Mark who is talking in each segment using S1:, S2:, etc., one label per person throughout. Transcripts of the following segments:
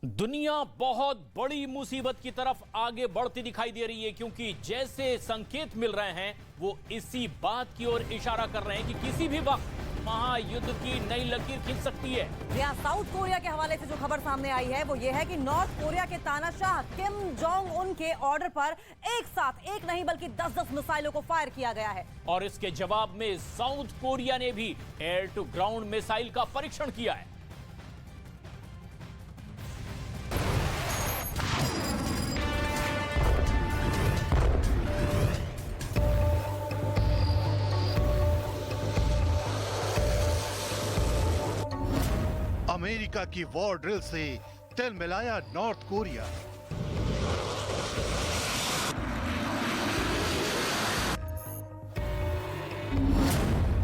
S1: दुनिया बहुत बड़ी मुसीबत की तरफ आगे बढ़ती दिखाई दे रही है, क्योंकि जैसे संकेत मिल रहे हैं वो इसी बात की ओर इशारा कर रहे हैं कि किसी भी वक्त महायुद्ध की नई लकीर खिंच सकती है।
S2: यहाँ साउथ कोरिया के हवाले से जो खबर सामने आई है वो ये है कि नॉर्थ कोरिया के तानाशाह किम जोंग उन के ऑर्डर पर एक साथ एक नहीं बल्कि 10-10 मिसाइलों को फायर किया गया है।
S1: और इसके जवाब में साउथ कोरिया ने भी एयर टू ग्राउंड मिसाइल का परीक्षण किया है।
S3: अमेरिका की वॉर ड्रिल से तिल मिलाया नॉर्थ कोरिया।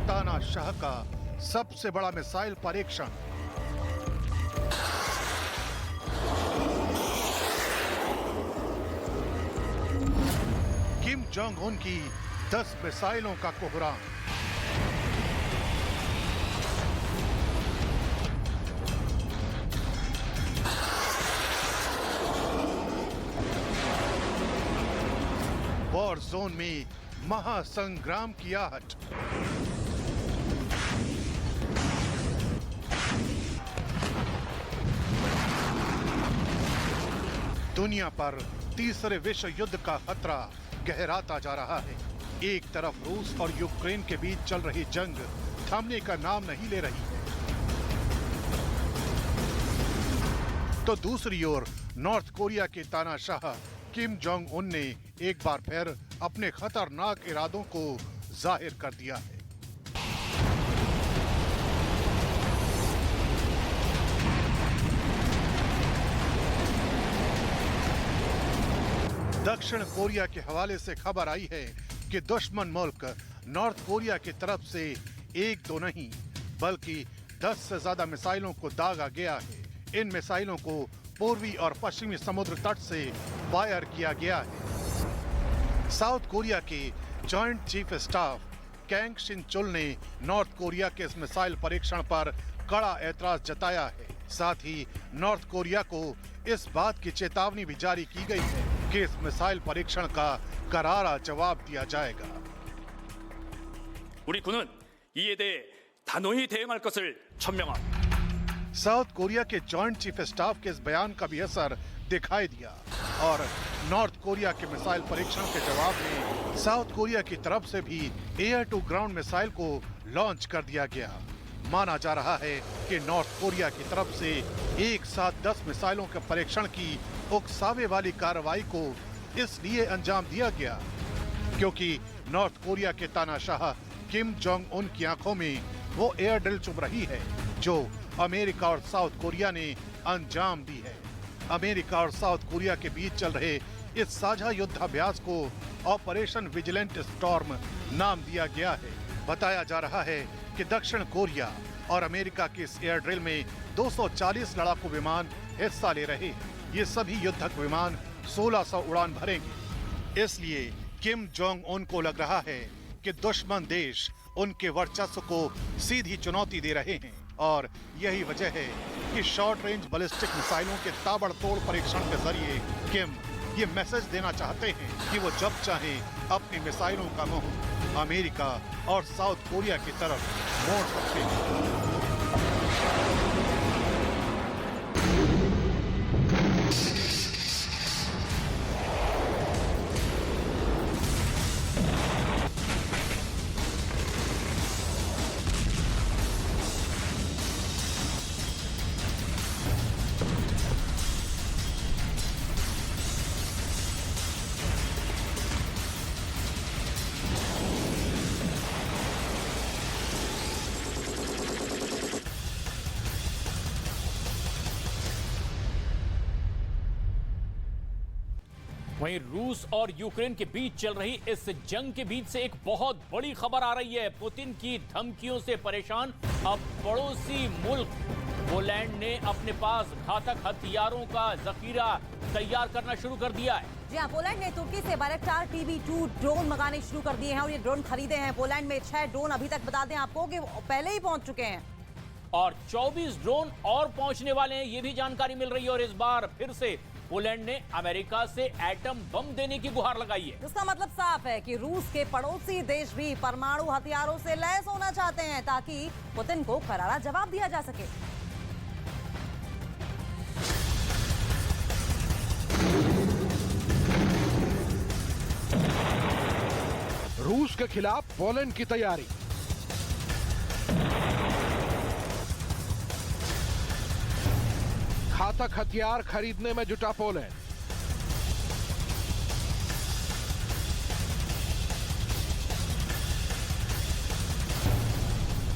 S3: तानाशाह का सबसे बड़ा मिसाइल परीक्षण। किम जोंग उन की 10 मिसाइलों का कोहराम। वॉर जोन में महासंग्राम की आहट। दुनिया पर तीसरे विश्व युद्ध का खतरा गहराता जा रहा है। एक तरफ रूस और यूक्रेन के बीच चल रही जंग थमने का नाम नहीं ले रही है, तो दूसरी ओर नॉर्थ कोरिया के तानाशाह किम जोंग उन ने एक बार फिर अपने खतरनाक इरादों को जाहिर कर दिया है। दक्षिण कोरिया के हवाले से खबर आई है कि दुश्मन मुल्क नॉर्थ कोरिया की तरफ से एक दो नहीं बल्कि 10 से ज्यादा मिसाइलों को दागा गया है। इन मिसाइलों को पूर्वी और पश्चिमी समुद्र तट से फायर किया गया है। साउथ कोरिया के joint chief staff Kang Shin चुल ने नॉर्थ कोरिया के इस मिसाइल परीक्षण पर कड़ा ऐतराज जताया है। साथ ही नॉर्थ कोरिया को इस बात की चेतावनी भी जारी की गई है कि इस मिसाइल परीक्षण का करारा जवाब दिया जाएगा।
S4: 우리 군은 이에 대해 단호히 대응할 것을 천명합니다.
S3: साउथ कोरिया के जॉइंट चीफ स्टाफ के इस बयान का भी असर दिखाई दिया और नॉर्थ कोरिया के मिसाइल परीक्षण के जवाब में साउथ कोरिया की तरफ से भी एयर टू ग्राउंड मिसाइल को लॉन्च कर दिया गया। माना जा रहा है कि नॉर्थ कोरिया की तरफ से एक साथ 10 मिसाइलों के परीक्षण की उकसावे वाली कार्रवाई को इसलिए अंजाम दिया गया क्योंकि नॉर्थ कोरिया के तानाशाह किम जोंग उन की आंखों में वो एयर ड्रिल चुभ रही है जो अमेरिका और साउथ कोरिया ने अंजाम दी है। अमेरिका और साउथ कोरिया के बीच चल रहे इस साझा युद्धाभ्यास को ऑपरेशन विजिलेंट स्टॉर्म नाम दिया गया है। बताया जा रहा है कि दक्षिण कोरिया और अमेरिका के इस एयर ड्रिल में 240 लड़ाकू विमान हिस्सा ले रहे हैं। ये सभी युद्धक विमान 1600 उड़ान भरेंगे। इसलिए किम जोंग उन को लग रहा है कि दुश्मन देश उनके वर्चस्व को सीधी चुनौती दे रहे हैं और यही वजह है कि शॉर्ट रेंज बैलिस्टिक मिसाइलों के ताबड़तोड़ परीक्षण के जरिए किम ये मैसेज देना चाहते हैं कि वो जब चाहे अपनी मिसाइलों का मुंह अमेरिका और साउथ कोरिया की तरफ मोड़ सकते हैं।
S1: वहीं रूस और यूक्रेन के बीच चल रही इस जंग के बीच से एक बहुत बड़ी खबर आ रही है। पुतिन की धमकियों से परेशान अब पड़ोसी मुल्क पोलैंड ने अपने पास घातक हथियारों का जखीरा तैयार करना शुरू कर दिया है।
S2: जी हाँ, पोलैंड ने तुर्की से बायरक्टार TB2 ड्रोन मंगाने शुरू कर दिए हैं और ये ड्रोन खरीदे हैं। पोलैंड में 6 ड्रोन अभी तक बता दें आपको कि पहले ही पहुंच चुके हैं।
S1: और 24 ड्रोन और पहुंचने वाले हैं, यह भी जानकारी मिल रही है। और इस बार फिर से पोलैंड ने अमेरिका से एटम बम देने की गुहार लगाई है।
S2: इसका मतलब साफ है कि रूस के पड़ोसी देश भी परमाणु हथियारों से लैस होना चाहते हैं ताकि पुतिन को करारा जवाब दिया जा सके।
S5: रूस के खिलाफ पोलैंड की तैयारी। घातक हथियार खरीदने में जुटा पोलैंड।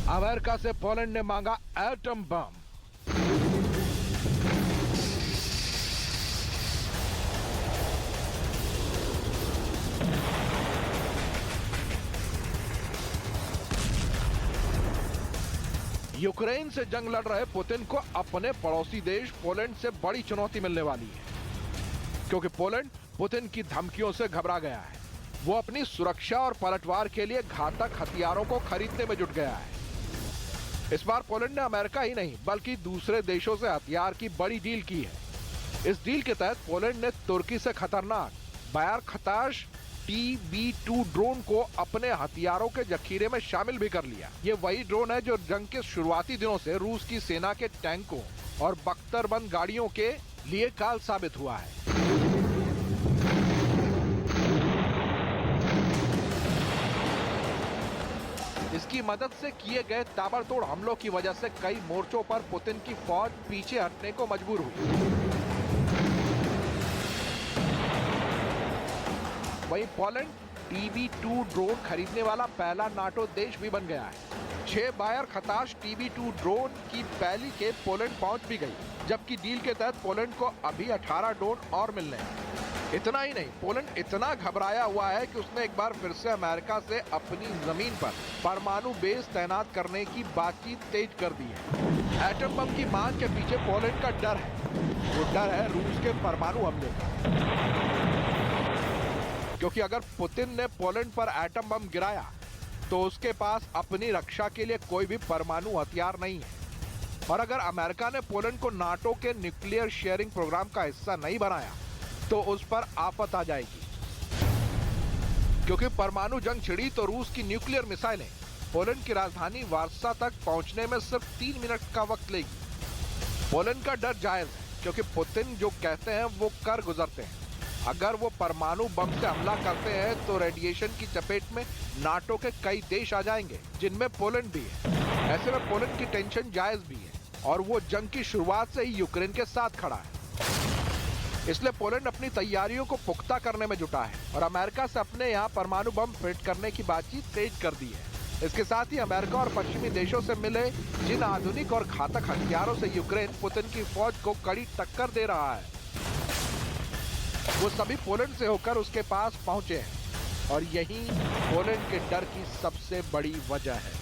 S5: अमेरिका से पोलैंड ने मांगा एटम बम। यूक्रेन से जंग लड़ रहे पुतिन को अपने पड़ोसी देश पोलैंड से बड़ी चुनौती मिलने वाली है, क्योंकि पोलैंड पुतिन की धमकियों से घबरा गया है। वो अपनी सुरक्षा और पलटवार के लिए घातक हथियारों को खरीदने में जुट गया है। इस बार पोलैंड ने अमेरिका ही नहीं बल्कि दूसरे देशों से हथियार की बड़ी डील की है। इस डील के तहत पोलैंड ने तुर्की से खतरनाक बायरखताश TB2 ड्रोन को अपने हथियारों के जखीरे में शामिल भी कर लिया। ये वही ड्रोन है जो जंग के शुरुआती दिनों से रूस की सेना के टैंकों और बख्तरबंद गाड़ियों के लिए काल साबित हुआ है। इसकी मदद से किए गए ताबड़तोड़ हमलों की वजह से कई मोर्चों पर पुतिन की फौज पीछे हटने को मजबूर हुई। वहीं पोलैंड TB2 ड्रोन खरीदने वाला पहला नाटो देश भी बन गया है। 6 बायरखताश TB2 ड्रोन की पहली खेप पोलैंड पहुंच भी गई, जबकि डील के तहत पोलैंड को अभी 18 ड्रोन और मिलने हैं। इतना ही नहीं, पोलैंड इतना घबराया हुआ है कि उसने एक बार फिर से अमेरिका से अपनी जमीन पर परमाणु बेस तैनात करने की बातचीत तेज कर दी है। एटम बम की मांग के पीछे पोलैंड का डर है। वो डर है रूस के परमाणु हमले का, क्योंकि अगर पुतिन ने पोलैंड पर एटम बम गिराया तो उसके पास अपनी रक्षा के लिए कोई भी परमाणु हथियार नहीं है। और अगर अमेरिका ने पोलैंड को नाटो के न्यूक्लियर शेयरिंग प्रोग्राम का हिस्सा नहीं बनाया तो उस पर आफत आ जाएगी, क्योंकि परमाणु जंग छिड़ी तो रूस की न्यूक्लियर मिसाइलें पोलैंड की राजधानी वार्सा तक पहुंचने में सिर्फ 3 मिनट का वक्त लेगी। पोलैंड का डर जायज है, क्योंकि पुतिन जो कहते हैं वो कर गुजरते हैं। अगर वो परमाणु बम से हमला करते हैं तो रेडिएशन की चपेट में नाटो के कई देश आ जाएंगे, जिनमें पोलैंड भी है। ऐसे में पोलैंड की टेंशन जायज भी है और वो जंग की शुरुआत से ही यूक्रेन के साथ खड़ा है। इसलिए पोलैंड अपनी तैयारियों को पुख्ता करने में जुटा है और अमेरिका से अपने यहाँ परमाणु बम फिट करने की बातचीत तेज कर दी है। इसके साथ ही अमेरिका और पश्चिमी देशों से मिले जिन आधुनिक और घातक हथियारों से यूक्रेन पुतिन की फौज को कड़ी टक्कर दे रहा है, वो सभी पोलैंड से होकर उसके पास पहुंचे हैं। और यही पोलैंड के डर की सबसे बड़ी वजह है।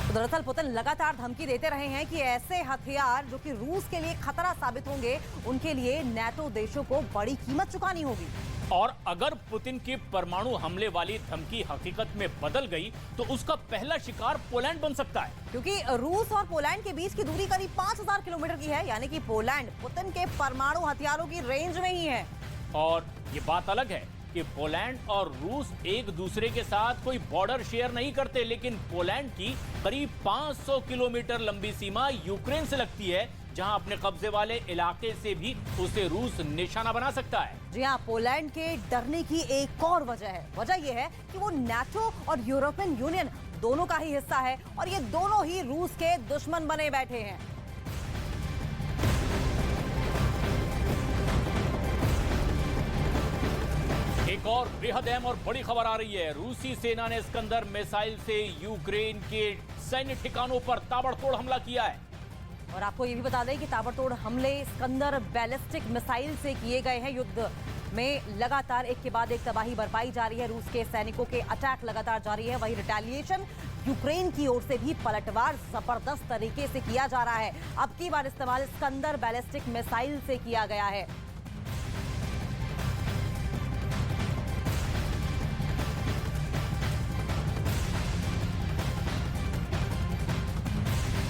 S2: दरअसल पुतिन लगातार धमकी देते रहे हैं कि ऐसे हथियार जो कि रूस के लिए खतरा साबित होंगे, उनके लिए नाटो देशों को बड़ी कीमत चुकानी होगी।
S1: और अगर पुतिन की परमाणु हमले वाली धमकी हकीकत में बदल गई तो उसका पहला शिकार पोलैंड बन सकता है,
S2: क्योंकि रूस और पोलैंड के बीच की दूरी करीब 5000 किलोमीटर की है, यानी कि पोलैंड पुतिन के परमाणु हथियारों की रेंज में ही है।
S1: और ये बात अलग है कि पोलैंड और रूस एक दूसरे के साथ कोई बॉर्डर शेयर नहीं करते, लेकिन पोलैंड की करीब 500 किलोमीटर लंबी सीमा यूक्रेन से लगती है, जहां अपने कब्जे वाले इलाके से भी उसे रूस निशाना बना सकता है।
S2: जी हाँ, पोलैंड के डरने की एक और वजह है। वजह यह है कि वो नाटो और यूरोपियन यूनियन दोनों का ही हिस्सा है और ये दोनों ही रूस के दुश्मन बने बैठे हैं।
S1: एक और बेहद अहम और बड़ी खबर आ रही है। रूसी सेना ने स्कंदर मिसाइल से यूक्रेन के सैन्य ठिकानों पर ताबड़तोड़ हमला किया है।
S2: और आपको ये भी बता दें कि ताबड़तोड़ हमले स्कंदर बैलिस्टिक मिसाइल से किए गए हैं। युद्ध में लगातार एक के बाद एक तबाही बरपाई जा रही है। रूस के सैनिकों के अटैक लगातार जारी है। वही रिटेलिएशन यूक्रेन की ओर से भी पलटवार जबरदस्त तरीके से किया जा रहा है। अब की बार इस्तेमाल स्कंदर बैलिस्टिक मिसाइल से किया गया है।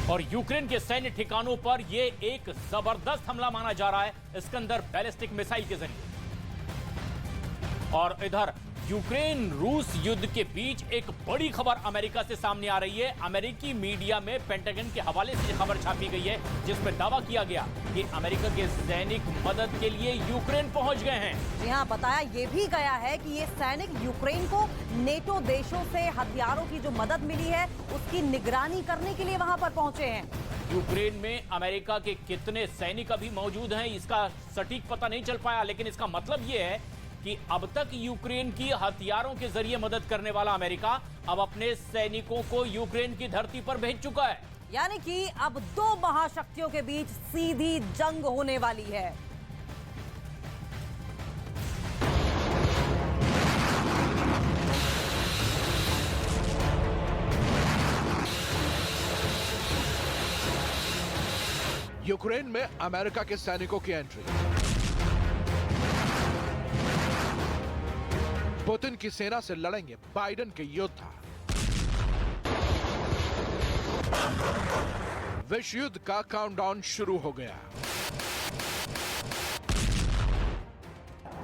S1: और यूक्रेन के सैन्य ठिकानों पर यह एक जबरदस्त हमला माना जा रहा है इस्कंदर बैलिस्टिक मिसाइल के जरिए। और इधर यूक्रेन रूस युद्ध के बीच एक बड़ी खबर अमेरिका से सामने आ रही है। अमेरिकी मीडिया में पेंटागन के हवाले से खबर छापी गई है जिसमें दावा किया गया कि अमेरिका के सैनिक मदद के लिए यूक्रेन पहुंच गए हैं।
S2: जी हां, बताया यह भी गया है कि ये सैनिक यूक्रेन को नेटो देशों से हथियारों की जो मदद मिली है उसकी निगरानी करने के लिए वहां पर पहुंचे हैं।
S1: यूक्रेन में अमेरिका के कितने सैनिक अभी मौजूद हैं इसका सटीक पता नहीं चल पाया, लेकिन इसका मतलब यह है कि अब तक यूक्रेन की हथियारों के जरिए मदद करने वाला अमेरिका अब अपने सैनिकों को यूक्रेन की धरती पर भेज चुका है।
S2: यानी कि अब दो महाशक्तियों के बीच सीधी जंग होने वाली है।
S5: यूक्रेन में अमेरिका के सैनिकों की एंट्री। पुतिन की सेना से लड़ेंगे बाइडेन के योद्धा। विश्व युद्ध का काउंटडाउन शुरू हो गया।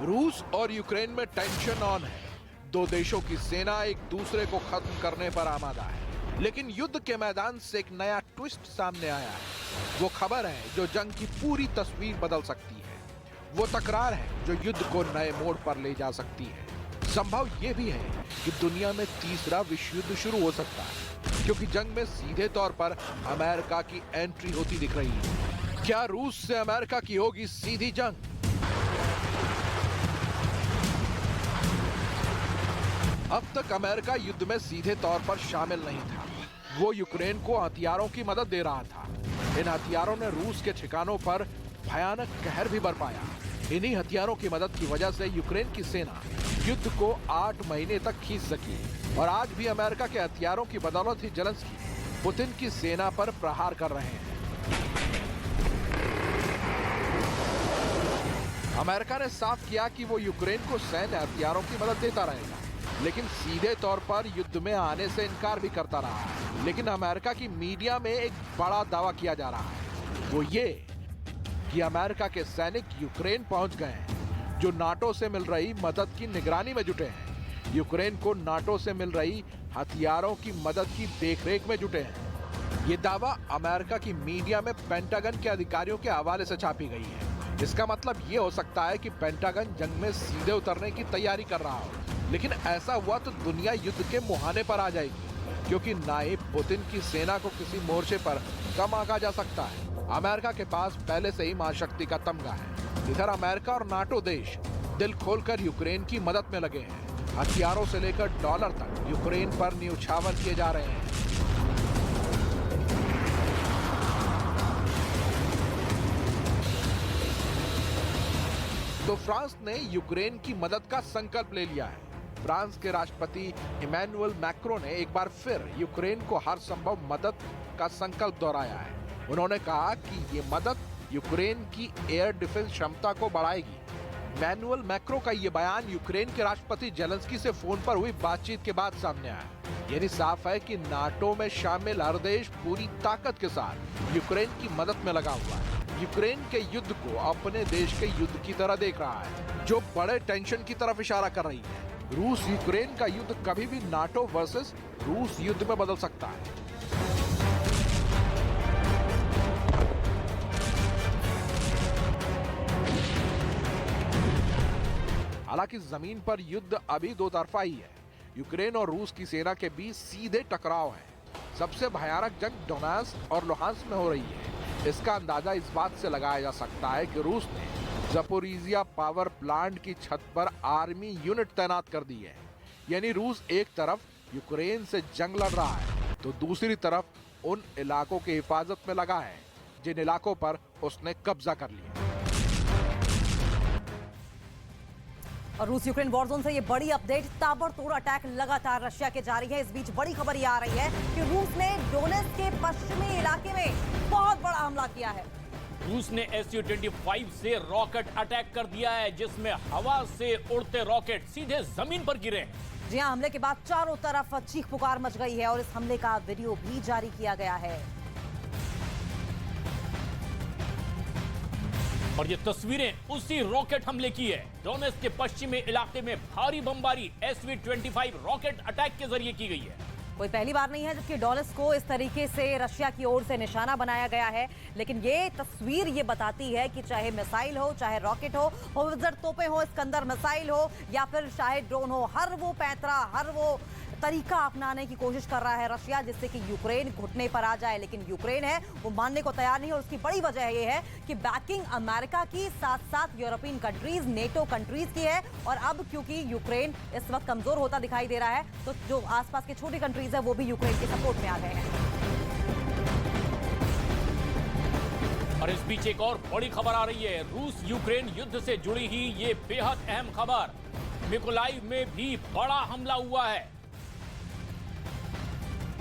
S5: रूस और यूक्रेन में टेंशन ऑन है। दो देशों की सेना एक दूसरे को खत्म करने पर आमादा है, लेकिन युद्ध के मैदान से एक नया ट्विस्ट सामने आया है। वो खबर है जो जंग की पूरी तस्वीर बदल सकती है। वो तकरार है जो युद्ध को नए मोड़ पर ले जा सकती है। संभव यह भी है कि दुनिया में तीसरा विश्व युद्ध शुरू हो सकता है, क्योंकि जंग में सीधे तौर पर अमेरिका की एंट्री होती दिख रही है। क्या रूस से अमेरिका की होगी सीधी जंग? अब तक अमेरिका युद्ध में सीधे तौर पर शामिल नहीं था। वो यूक्रेन को हथियारों की मदद दे रहा था। इन हथियारों ने रूस के ठिकानों पर भयानक कहर भी बरपाया। इन्हीं हथियारों की मदद की वजह से यूक्रेन की सेना युद्ध को 8 महीने तक खींच सकी। और आज भी अमेरिका के हथियारों की बदौलत ही जेलेंस्की पुतिन की सेना पर प्रहार कर रहे हैं। अमेरिका ने साफ किया कि वो यूक्रेन को सैन्य हथियारों की मदद देता रहेगा, लेकिन सीधे तौर पर युद्ध में आने से इनकार भी करता रहा है। लेकिन अमेरिका की मीडिया में एक बड़ा दावा किया जा रहा है, वो ये कि अमेरिका के सैनिक यूक्रेन पहुंच गए हैं, जो नाटो से मिल रही मदद की निगरानी में जुटे हैं। यूक्रेन को नाटो से मिल रही हथियारों की मदद की देखरेख में जुटे हैं। ये दावा अमेरिका की मीडिया में पेंटागन के अधिकारियों के हवाले से छापी गई है। इसका मतलब ये हो सकता है कि पेंटागन जंग में सीधे उतरने की तैयारी कर रहा हो, लेकिन ऐसा हुआ तो दुनिया युद्ध के मुहाने पर आ जाएगी, क्योंकि ना ही पुतिन की सेना को किसी मोर्चे पर कम आंका जा सकता है। अमेरिका के पास पहले से ही महाशक्ति का तमगा है। इधर अमेरिका और नाटो देश दिल खोलकर यूक्रेन की मदद में लगे हैं। हथियारों से लेकर डॉलर तक यूक्रेन पर न्यौछावर किए जा रहे हैं। तो फ्रांस ने यूक्रेन की मदद का संकल्प ले लिया है। फ्रांस के राष्ट्रपति इमैनुअल मैक्रों ने एक बार फिर यूक्रेन को हर संभव मदद का संकल्प दोहराया है। उन्होंने कहा कि ये मदद यूक्रेन की एयर डिफेंस क्षमता को बढ़ाएगी। इमैनुअल मैक्रों का ये बयान यूक्रेन के राष्ट्रपति जेलेंस्की से फोन पर हुई बातचीत के बाद सामने आया। यानी साफ है कि नाटो में शामिल हर देश पूरी ताकत के साथ यूक्रेन की मदद में लगा हुआ है। यूक्रेन के युद्ध को अपने देश के युद्ध की तरह देख रहा है, जो बड़े टेंशन की तरफ इशारा कर रही है। रूस यूक्रेन का युद्ध कभी भी नाटो वर्सेस रूस युद्ध में बदल सकता है। हालांकि जमीन पर युद्ध अभी दो तरफा ही है। यूक्रेन और रूस की सेना के बीच सीधे टकराव है। सबसे भयानक जंग डोनेट्स्क और लुहांस्क में हो रही है। इसका अंदाजा इस बात से लगाया जा सकता है कि रूस ने ज़पोरिज़िया पावर प्लांट की छत पर आर्मी यूनिट तैनात कर दी है। यानी रूस एक तरफ यूक्रेन से जंग लड़ रहा है, तो दूसरी तरफ उन इलाकों की हिफाजत में लगा है जिन इलाकों पर उसने कब्जा कर लिया।
S2: और रूस यूक्रेन वॉर जोन से ये बड़ी अपडेट, ताबड़तोड़ अटैक लगातार रशिया के जारी है। इस बीच बड़ी खबर ये आ रही है कि रूस ने डोनेट्स्क के पश्चिमी इलाके में बहुत बड़ा हमला किया है।
S1: रूस ने Su-25 से रॉकेट अटैक कर दिया है, जिसमें हवा से उड़ते रॉकेट सीधे जमीन पर गिरे।
S2: जी हां, हमले के बाद चारों तरफ चीख पुकार मच गई है और इस हमले का वीडियो भी जारी किया गया है।
S1: और ये तस्वीरें उसी रॉकेट हमले की है। डोनेट्स्क के पश्चिमी इलाके में भारी बमबारी SV-25 रॉकेट अटैक के जरिए की गई है।
S2: कोई पहली बार नहीं है जबकि डोनेट्स्क को इस तरीके से रशिया की ओर से निशाना बनाया गया है, लेकिन ये तस्वीर ये बताती है कि चाहे मिसाइल हो, चाहे रॉकेट हो, होवित्जर तोपें हो, इस्कंदर मिसाइल हो या फिर चाहे ड्रोन हो, हर वो पैंतरा, हर वो तरीका अपनाने की कोशिश कर रहा है रशिया जिससे कि यूक्रेन घुटने पर आ जाए। लेकिन यूक्रेन है वो मानने को तैयार नहीं, और उसकी बड़ी वजह ये है कि बैकिंग अमेरिका की, साथ साथ यूरोपियन कंट्रीज, नेटो कंट्रीज की है। और अब क्योंकि यूक्रेन इस वक्त कमजोर होता दिखाई दे रहा है, तो जो आसपास के छोटी कंट्रीज है वो भी यूक्रेन के सपोर्ट में आ गए हैं।
S1: और इस बीच एक और बड़ी खबर आ रही है, रूस यूक्रेन युद्ध से जुड़ी ही ये बेहद अहम खबर। मिकोलाइव में भी बड़ा हमला हुआ है।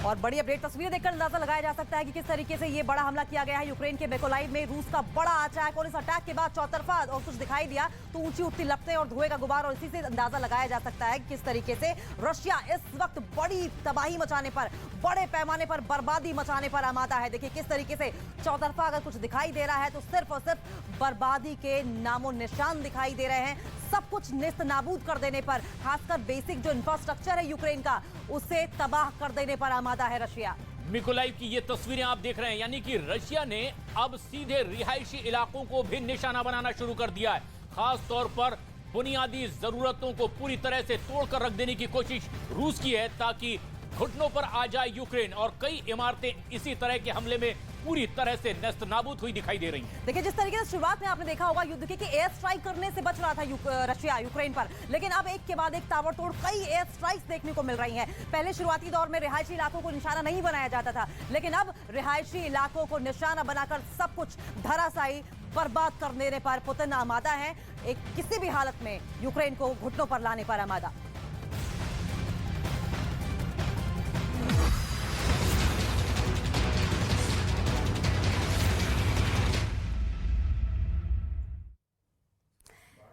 S2: और बड़ी अपडेट तस्वीरें देखकर अंदाजा लगाया जा सकता है कि किस तरीके से ये बड़ा हमला किया गया है यूक्रेन के मिकोलाइव में। रूस का बड़ा अटैक, और इस अटैक के बाद चौतरफा और कुछ दिखाई दिया तो ऊंची उठती लपटें और धुएं का गुबार, और इसी से अंदाजा लगाया जा सकता है कि किस तरीके से रशिया इस वक्त बड़ी तबाही मचाने पर, बड़े पैमाने पर बर्बादी मचाने पर आमादा है। देखिए किस तरीके से चौतरफा अगर कुछ दिखाई दे रहा है तो सिर्फ और सिर्फ बर्बादी के नामो निशान दिखाई दे रहे हैं। सब कुछ नेस्त नाबूद कर देने पर, खासकर बेसिक जो इंफ्रास्ट्रक्चर है यूक्रेन का, उसे तबाह कर देने पर आमादा है रशिया।
S1: मिकोलाइव की ये तस्वीरें आप देख रहे हैं, यानी कि रशिया ने अब सीधे रिहायशी इलाकों को भी निशाना बनाना शुरू कर दिया है। खास तौर पर बुनियादी जरूरतों को पूरी तरह से तोड़कर रख देने की कोशिश रूस की है ताकि घुटनों पर आ जाए यूक्रेन, और कई इमारतें इसी तरह के हमले में पूरी तरह से नष्ट नाबूद हुई दिखाई दे रही हैं।
S2: देखिए जिस तरीके से शुरुआत में आपने देखा होगा युद्ध की कि एयर स्ट्राइक करने से बच रहा था रशिया यूक्रेन पर, लेकिन अब एक के बाद एक ताबड़तोड़ कई एयर स्ट्राइक्स देखने को मिल रही हैं। पहले शुरुआती दौर में रिहायशी इलाकों को निशाना नहीं बनाया जाता था, लेकिन अब रिहायशी इलाकों को निशाना बनाकर सब कुछ धराशायी बर्बाद कर देने पर पुतिन आमादा है। एक किसी भी हालत में यूक्रेन को घुटनों पर लाने पर आमादा।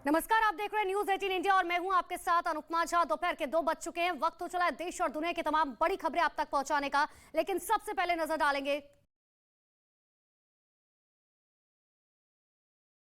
S6: नमस्कार, आप देख रहे हैं न्यूज 18 इंडिया और मैं हूं आपके साथ अनुपमा झा। दोपहर के 2 बज चुके हैं। वक्त हो चला है देश और दुनिया की तमाम बड़ी खबरें आप तक पहुंचाने का, लेकिन सबसे पहले नजर डालेंगे